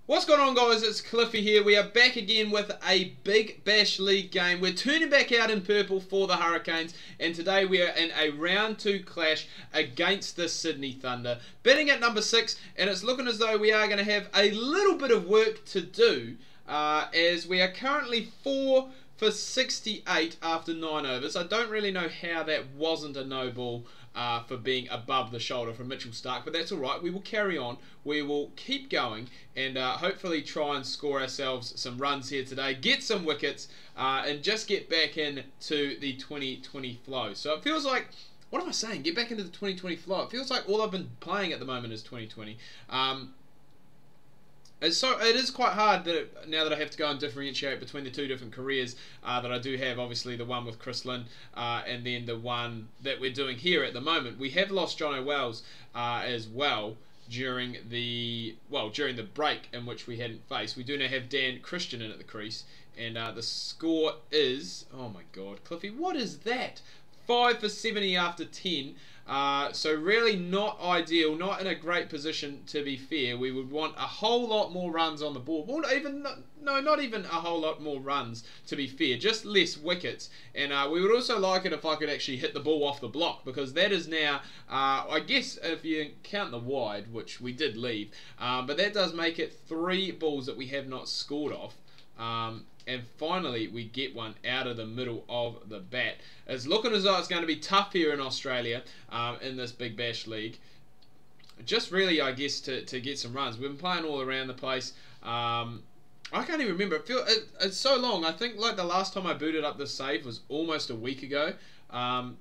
What's going on, guys? It's Cliffy here. We are back again with a Big Bash League game. We're turning back out in purple for the Hurricanes, and today we are in a round 2 clash against the Sydney Thunder. Batting at number 6, and it's looking as though we are going to have a little bit of work to do, as we are currently 4 for 68 after 9 overs. I don't really know how that wasn't a no ball for being above the shoulder from Mitchell Starc, but that's alright. We will carry on, we will keep going, and hopefully try and score ourselves some runs here today, get some wickets, and just get back into the 2020 flow. So it feels like, what am I saying? Get back into the 2020 flow. It feels like all I've been playing at the moment is 2020. It is quite hard that now that I have to go and differentiate between the two different careers that I do have. Obviously the one with Chris Lynn and then the one that we're doing here at the moment. We have lost John O'Wells as well during the break in which we hadn't faced. We do now have Dan Christian in at the crease, and the score is, oh my god, Cliffy, what is that? 5 for 70 after 10. So really not ideal, not in a great position to be fair. We would want a whole lot more runs on the board. Well, not even a whole lot more runs to be fair, just less wickets. And we would also like it if I could actually hit the ball off the block, because that is now, I guess if you count the wide, which we did leave, but that does make it 3 balls that we have not scored off. And finally we get one out of the middle of the bat. It's looking as though it's going to be tough here in Australia in this Big Bash League. Just really, I guess, to get some runs. We've been playing all around the place. I can't even remember. It's so long. I think like the last time I booted up this save was almost a week ago. And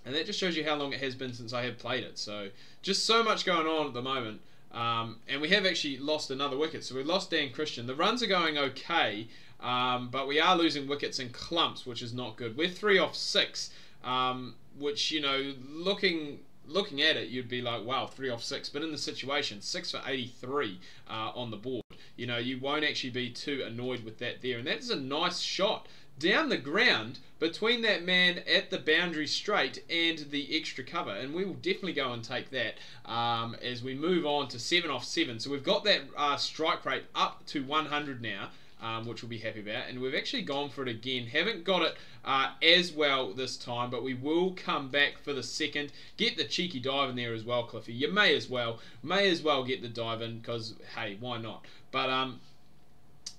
that just shows you how long it has been since I have played it. So just so much going on at the moment. And we have actually lost another wicket. So we lost Dan Christian. The runs are going okay. But we are losing wickets in clumps, which is not good. We're 3 off 6, which, you know, looking at it, you'd be like, wow, 3 off 6. But in the situation, 6 for 83 on the board. You know, you won't actually be too annoyed with that there. And that is a nice shot down the ground between that man at the boundary straight and the extra cover, and we will definitely go and take that as we move on to 7 off 7. So we've got that strike rate up to 100 now, which we'll be happy about, and we've actually gone for it again. Haven't got it as well this time, but we will come back for the second. Get the cheeky dive in there as well, Cliffy. You may as well get the dive in, because hey, why not? But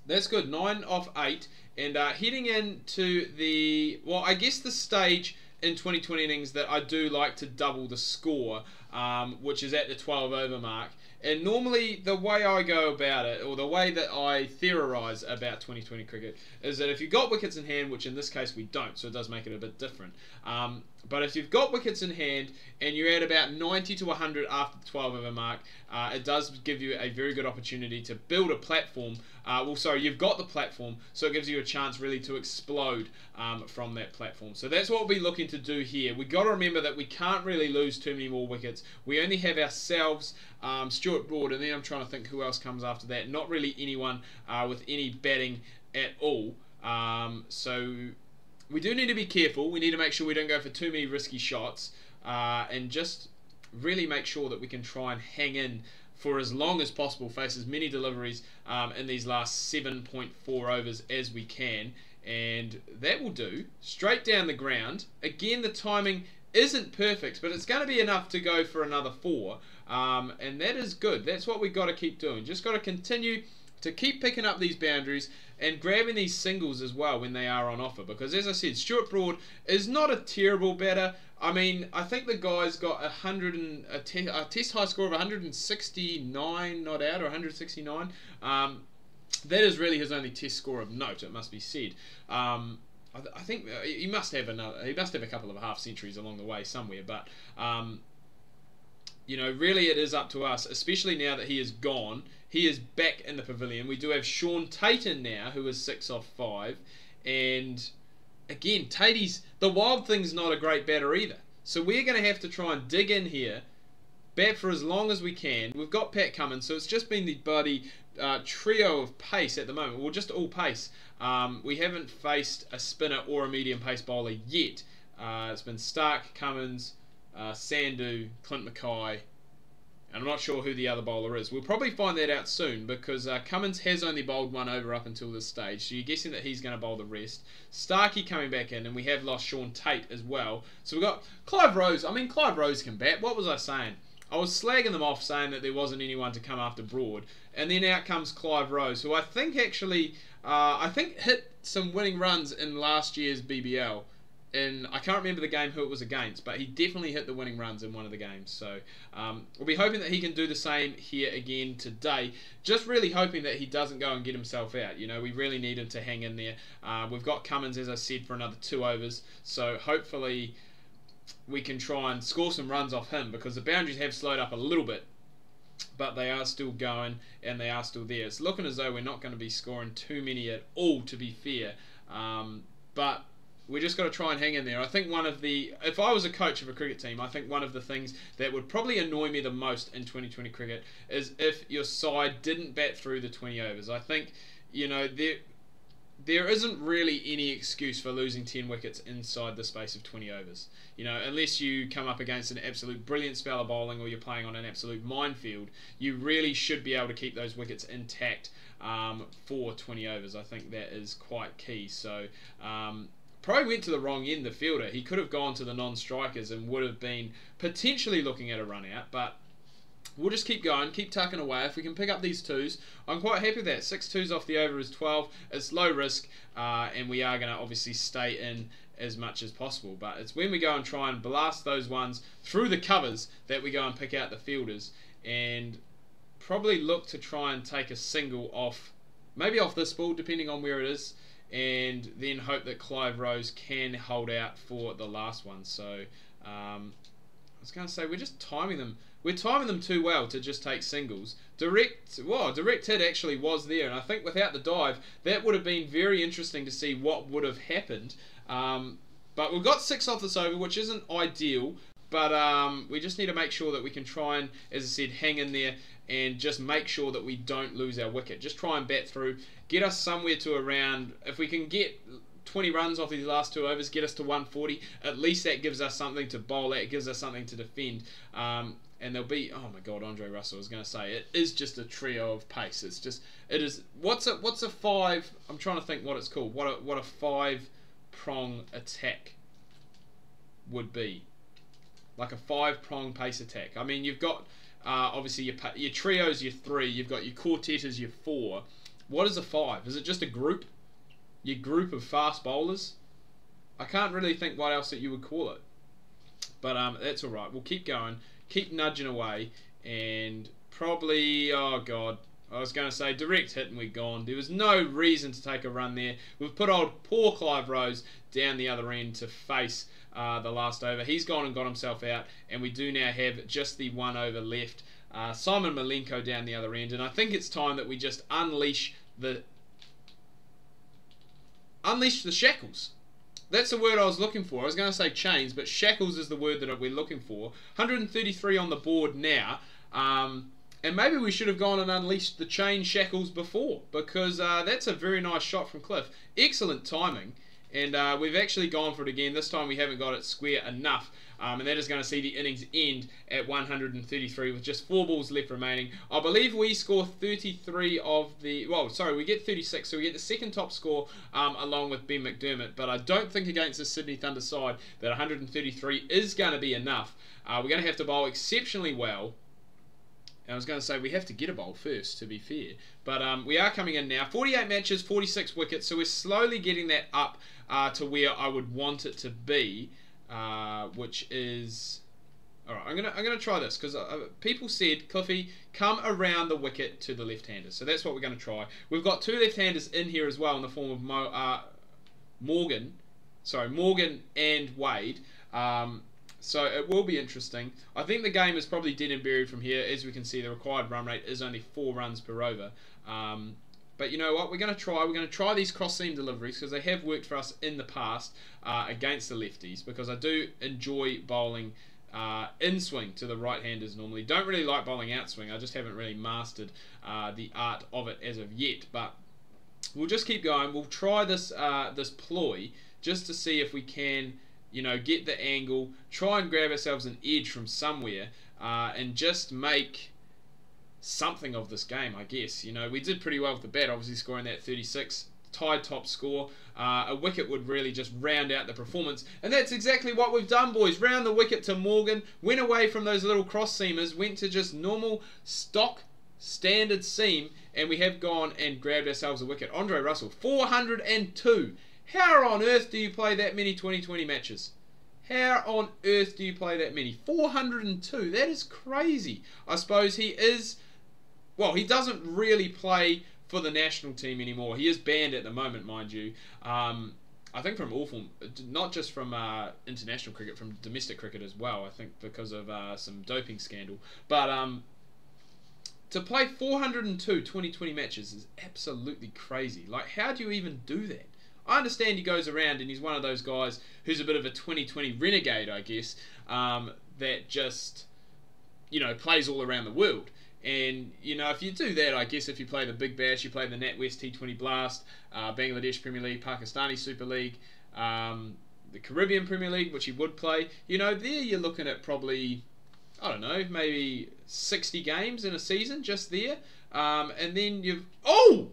that's good. 9 off 8, and heading into the, well, I guess the stage in 2020 innings that I do like to double the score, which is at the 12 over mark. And normally the way I go about it, or the way that I theorise about 2020 cricket, is that if you've got wickets in hand, which in this case we don't, so it does make it a bit different. But if you've got wickets in hand and you're at about 90 to 100 after the 12 over mark, it does give you a very good opportunity to build a platform. Well, sorry, you've got the platform, so it gives you a chance really to explode from that platform. So that's what we'll be looking to do here. We've got to remember that we can't really lose too many more wickets. We only have ourselves, Stuart Broad, and then I'm trying to think who else comes after that. Not really anyone with any batting at all. So we do need to be careful. We need to make sure we don't go for too many risky shots, and just really make sure that we can try and hang in for as long as possible, face as many deliveries in these last 7.4 overs as we can, and that will do. Straight down the ground. Again, the timing isn't perfect, but it's going to be enough to go for another 4, and that is good. That's what we've got to keep doing. Just got to continue to keep picking up these boundaries and grabbing these singles as well when they are on offer, because as I said, Stuart Broad is not a terrible batter. I mean, I think the guy's got a test high score of 169 not out, or 169. That is really his only test score of note, it must be said. I think he must have a couple of half centuries along the way somewhere, but you know, really it is up to us, especially now that he is gone. He is back in the pavilion. We do have Sean Tayton now, who is 6 off 5, and again, the Wild Thing's not a great batter either. So we're going to have to try and dig in here, bat for as long as we can. We've got Pat Cummins, so it's just been the bloody trio of pace at the moment. Well, just all pace. We haven't faced a spinner or a medium pace bowler yet. It's been Starc, Cummins, Sandhu, Clint Mackay, And I'm not sure who the other bowler is. We'll probably find that out soon because Cummins has only bowled one over up until this stage. So you're guessing that he's going to bowl the rest. Starkey coming back in, and we have lost Sean Tate as well. So we've got Clive Rose. I mean, Clive Rose can bat. What was I saying? I was slagging them off saying that there wasn't anyone to come after Broad. And then out comes Clive Rose, who I think actually, hit some winning runs in last year's BBL. And I can't remember the game who it was against, but he definitely hit the winning runs in one of the games. So we'll be hoping that he can do the same here again today. Just really hoping that he doesn't go and get himself out. You know, we really need him to hang in there. We've got Cummins, as I said, for another 2 overs. So hopefully we can try and score some runs off him because the boundaries have slowed up a little bit. But they are still going and they are still there. It's looking as though we're not going to be scoring too many at all, to be fair. But we just got to try and hang in there. I think if I was a coach of a cricket team, I think one of the things that would probably annoy me the most in 2020 cricket is if your side didn't bat through the 20 overs. I think, you know, there isn't really any excuse for losing 10 wickets inside the space of 20 overs. You know, unless you come up against an absolute brilliant spell of bowling or you're playing on an absolute minefield, you really should be able to keep those wickets intact for 20 overs. I think that is quite key. So, probably went to the wrong end, the fielder. He could have gone to the non-strikers and would have been potentially looking at a run out, but we'll just keep going, keep tucking away. If we can pick up these 2s, I'm quite happy with that. 6 2s off the over is 12. It's low risk, and we are going to obviously stay in as much as possible. But it's when we go and try and blast those ones through the covers that we go and pick out the fielders and probably look to try and take a single off, maybe off this ball, depending on where it is, and then hope that Clive Rose can hold out for the last one. So I was going to say, we're just timing them. We're timing them too well to just take singles. Direct hit actually was there, and I think without the dive, that would have been very interesting to see what would have happened. But we've got 6 off this over, which isn't ideal, but we just need to make sure that we can try and, as I said, hang in there and just make sure that we don't lose our wicket. Just try and bat through, get us somewhere to around, if we can get 20 runs off these last 2 overs, get us to 140, at least that gives us something to bowl at, it gives us something to defend. And there'll be, oh my god, Andre Russell, I was going to say, it is just a trio of pace. It's just, it is, what's a 5, I'm trying to think what it's called, what a 5-prong attack would be. Like a 5-prong pace attack. I mean, you've got, obviously your trios, your 3, you've got your quartetters, your 4. What is a 5? Is it just a group? Your group of fast bowlers? I can't really think what else that you would call it. But that's alright. We'll keep going. Keep nudging away. And probably, oh god, I was going to say direct hit and we're gone. There was no reason to take a run there. We've put old poor Clive Rose down the other end to face the last over. He's gone and got himself out. And we do now have just the 1 over left. Simon Malenko down the other end. And I think it's time that we just unleash the shackles. That's the word I was looking for. I was going to say chains, but shackles is the word that we're looking for. 133 on the board now. And maybe we should have gone and unleashed the chain shackles before, because that's a very nice shot from Cliff. Excellent timing. And we've actually gone for it again. This time we haven't got it square enough. And that is going to see the innings end at 133 with just 4 balls left remaining. I believe we score 33 of the... Well, sorry, we get 36, so we get the second top score along with Ben McDermott. But I don't think against the Sydney Thunder side that 133 is going to be enough. We're going to have to bowl exceptionally well. And I was going to say we have to get a bowl first, to be fair. But we are coming in now. 48 matches, 46 wickets, so we're slowly getting that up to where I would want it to be. Which is... Alright, I'm gonna try this, because people said, Cliffy, come around the wicket to the left-handers. So that's what we're going to try. We've got 2 left-handers in here as well in the form of Morgan and Wade. So it will be interesting. I think the game is probably dead and buried from here. As we can see, the required run rate is only 4 runs per over. But you know what, we're going to try these cross-seam deliveries, because they have worked for us in the past against the lefties, because I do enjoy bowling in swing to the right-handers normally. Don't really like bowling out swing. I just haven't really mastered the art of it as of yet. But we'll just keep going. We'll try this this ploy just to see if we can, you know, get the angle, try and grab ourselves an edge from somewhere. and just make something of this game, I guess. You know, we did pretty well with the bat, obviously scoring that 36, tied top score. A wicket would really just round out the performance, and that's exactly what we've done, boys. Round the wicket to Morgan, went away from those little cross seamers, went to just normal stock standard seam, and we have gone and grabbed ourselves a wicket. Andre Russell, 402. How on earth do you play that many 2020 matches? How on earth do you play that many? 402. That is crazy. I suppose he is... Well, he doesn't really play for the national team anymore. He is banned at the moment, mind you. I think from all form, not just from international cricket, from domestic cricket as well. I think because of some doping scandal. But to play 402 2020 matches is absolutely crazy. Like, how do you even do that? I understand he goes around and he's one of those guys who's a bit of a 2020 renegade, I guess, that just, you know, plays all around the world. And, you know, if you do that, I guess if you play the Big Bash, you play the NatWest T20 Blast, Bangladesh Premier League, Pakistani Super League, the Caribbean Premier League, which he would play, you know, there you're looking at probably, I don't know, maybe 60 games in a season just there. And then you've... Oh!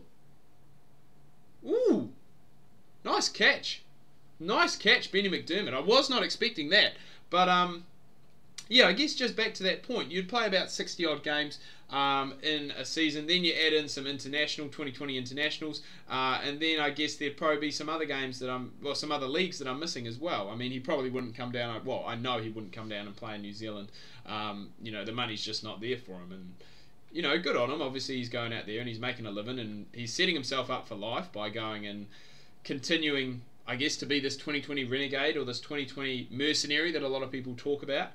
Ooh! Nice catch. Nice catch, Benny McDermott. I was not expecting that. But, yeah, I guess just back to that point. You'd play about 60-odd games in a season. Then you add in some international, 2020 internationals. And then I guess there'd probably be some other games that some other leagues that I'm missing as well. I mean, he probably wouldn't come down. Well, I know he wouldn't come down and play in New Zealand. You know, the money's just not there for him. And, you know, good on him. Obviously, he's going out there and he's making a living. And he's setting himself up for life by going and continuing, I guess, to be this 2020 renegade or this 2020 mercenary that a lot of people talk about,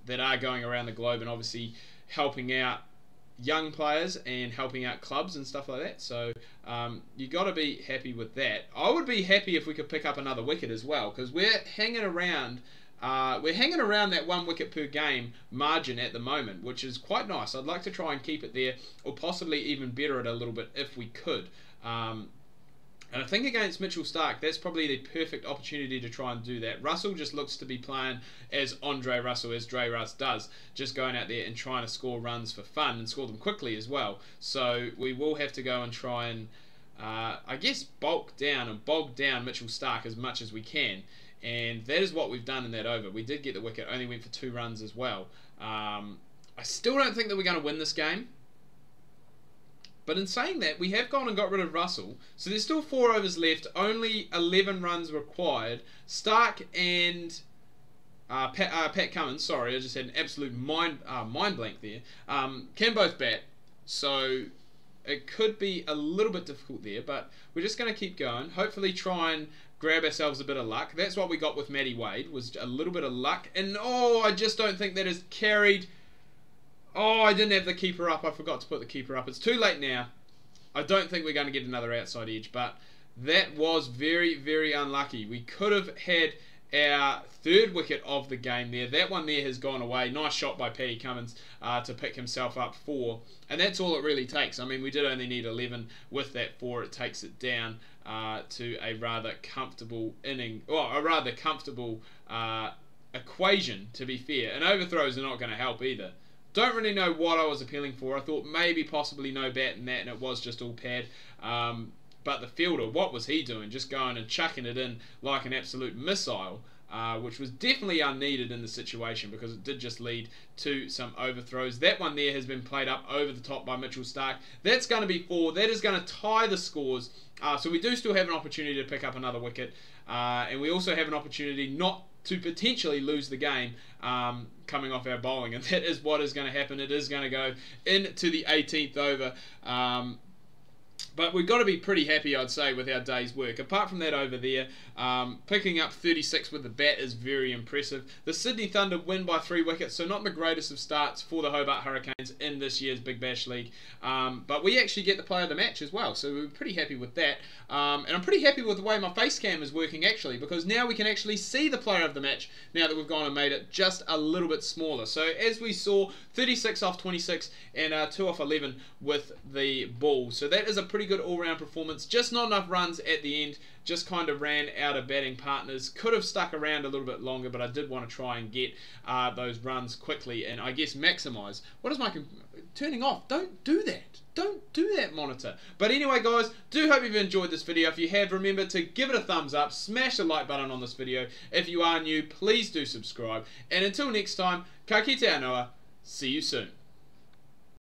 that are going around the globe and obviously helping out young players and helping out clubs and stuff like that. So you got to be happy with that. I would be happy if we could pick up another wicket as well, because we're hanging around that 1 wicket per game margin at the moment, which is quite nice. I'd like to try and keep it there, or possibly even better it a little bit if we could. And I think against Mitchell Starc, that's probably the perfect opportunity to try and do that. Russell just looks to be playing as Andre Russell, as Dre Russ does, just going out there and trying to score runs for fun and score them quickly as well. So we will have to go and try and, I guess, bulk down and bog down Mitchell Starc as much as we can. And that is what we've done in that over. We did get the wicket, only went for 2 runs as well. I still don't think that we're going to win this game. But in saying that, we have gone and got rid of Russell, so there's still 4 overs left, only 11 runs required. Starc and Pat Cummins, sorry, I just had an absolute mind blank there, can both bat, so it could be a little bit difficult there, but we're just going to keep going, hopefully try and grab ourselves a bit of luck. That's what we got with Matty Wade, was a little bit of luck, and I just don't think that has carried... Oh, I didn't have the keeper up. I forgot to put the keeper up. It's too late now. I don't think we're going to get another outside edge, but that was very, very unlucky. We could have had our 3rd wicket of the game there. That one there has gone away. Nice shot by Paddy Cummins to pick himself up 4. And that's all it really takes. I mean, we did only need 11. With that 4, it takes it down to a rather comfortable inning, or a rather comfortable equation, to be fair. And overthrows are not going to help either. Don't really know what I was appealing for. I thought maybe possibly no bat in that, and it was just all pad. But the fielder, what was he doing? Just going and chucking it in like an absolute missile, which was definitely unneeded in the situation, because it did just lead to some overthrows. That one there has been played up over the top by Mitchell Starc. That's going to be 4. That is going to tie the scores. So we do still have an opportunity to pick up another wicket. And we also have an opportunity not to potentially lose the game coming off our bowling, and that is what is going to happen. It is going to go into the 18th over. But we've got to be pretty happy, I'd say, with our day's work. Apart from that over there, picking up 36 with the bat is very impressive. The Sydney Thunder win by 3 wickets, so not the greatest of starts for the Hobart Hurricanes in this year's Big Bash League. But we actually get the player of the match as well, so we're pretty happy with that. And I'm pretty happy with the way my face cam is working, actually, because now we can actually see the player of the match now that we've gone and made it just a little bit smaller. So as we saw, 36 off 26 and 2 off 11 with the ball. So that is a pretty pretty good all-round performance. Just not enough runs at the end. Just kind of ran out of batting partners. Could have stuck around a little bit longer, but I did want to try and get those runs quickly and I guess maximise. What is my turning off? Don't do that. Don't do that, monitor. But anyway, guys, do hope you've enjoyed this video. If you have, remember to give it a thumbs up, smash the like button on this video. If you are new, please do subscribe. And until next time, ka kite anoa. See you soon.